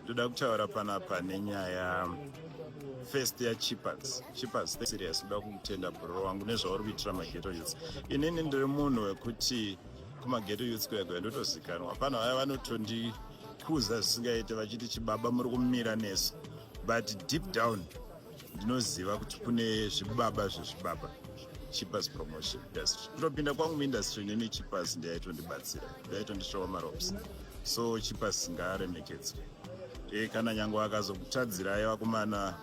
Ndoda kutaura panapa nenyaya first yaChippers. Chippers serious ndoda kutenda bro wangu nezvauri kuitira maghetto youths. Inini ndiri munhu wekuti kumaghetto youths kwega ndotozikanwa. Pana vaya vanotondikuza zvisingaite vachiti chibaba muri kumira nesu. But deep down ndinoziva kuti kune zvibaba zvezvibaba. Chippers promotion industry. Kutopinda kwangu muindustry nini Chippers ndiyaitondibatsira. Ndaitondishowa maropes. So Chippers ngaaremekedzwe. Kana nyangwe akazokutadzirai vakomana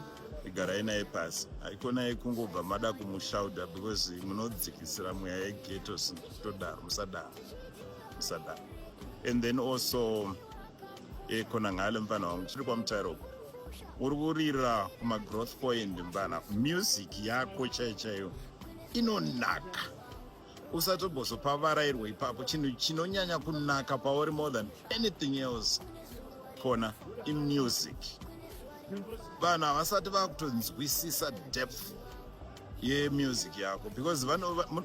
igarai naye pasi. Haikonai kungobva mada kumushauda because munodzikisira mweya yeghetto todaro musadaro. And then also kona ngale mfana wangu chiri kwamutairo. Uri kurira kuma growth point mbana music yako chaiyo inonaka. Usatobozopavarairwa ipapo chinhu chinonyanya kunaka pauri more than anything else kona imusic. Vanhu havasati vakutonzwisisa depth yemusic yako because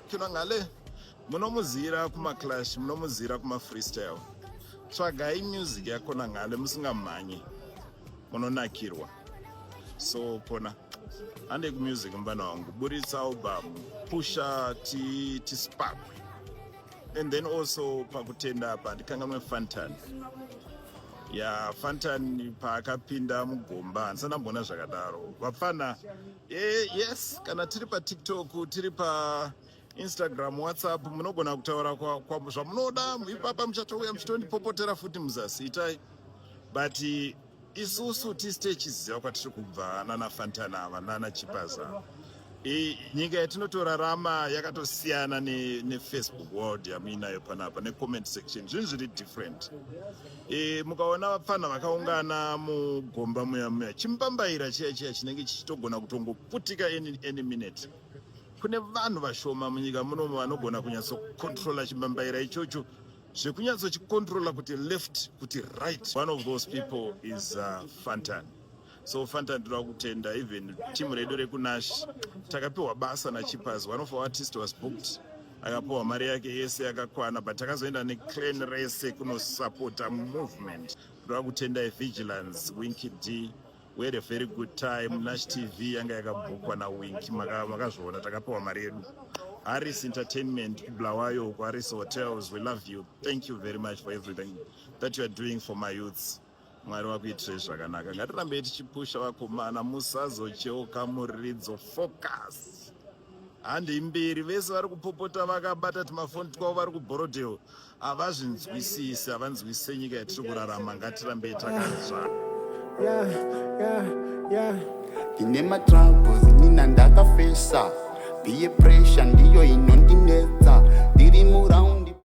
kino ngale munomuzira kumaclash, munomuzira kumafreestyle. Tsvagai music yakona ngale musingamhanyi munonakirwa. So kona ande music mbana wangu buritsa album pusha tispark. And then also pakutenda apa ndikangamwe Fantan. Fantan paakapinda mugomba handisandambona zvakadaro. Vapfana yes kana tiri paTikTok tiri paInstagram WhatsApp munogona kutaura zvamunoda ipapa muchatouya muchitondipopotera futi muzasi itai. But isusu tisite chiziva kwatiri kubva nana Fantan ava nana Chippers ava. Nyika yatinotorarama yakatosiyana neFacebook world yamuinayo panapa necomment section zvinhu zviri different. Mukaona vapfana vakaungana mugomba muya chimbambaira chiya chinenge chichitogona kutongoputika any minute. Kune vanhu vashoma munyika muno vanogona kunyatsokontrola chimbambaira ichocho zvekunyatsochikontrola kuti left kuti right. One of those people is Fantan. So Fantan ndoda kutenda even team redu rekuNash takapiwa basa naChippers. One of our artists was booked akapiwa mari yake yese yakakwana but takazoenda neclan rese kunosupporta movement. Ndoda kutenda Vigilance, Winky D. We had a very good time. Nash TV yanga yakabhukwa naWinky makazviona takapiwa mari yedu. Harris Entertainment, Blawayo, Harris Hotels, we love you. Thank you very much for everything that you are doing for my youths. Mwari wakuitire zvakanaka. Ngatirambe tichipusha vakomana musazocheuka muridzo focus. Handi mbiri vese vari kupopota vakabata timafoni twavo vari kubhorodheyo havazvinzwisisi havanzwisise nyika yatiri kurarama. Ngatirambe takanzva. Ndine matroubles nina ndakafesa. Peer pressure ndiyo inondinetsa. Ndiri muraunda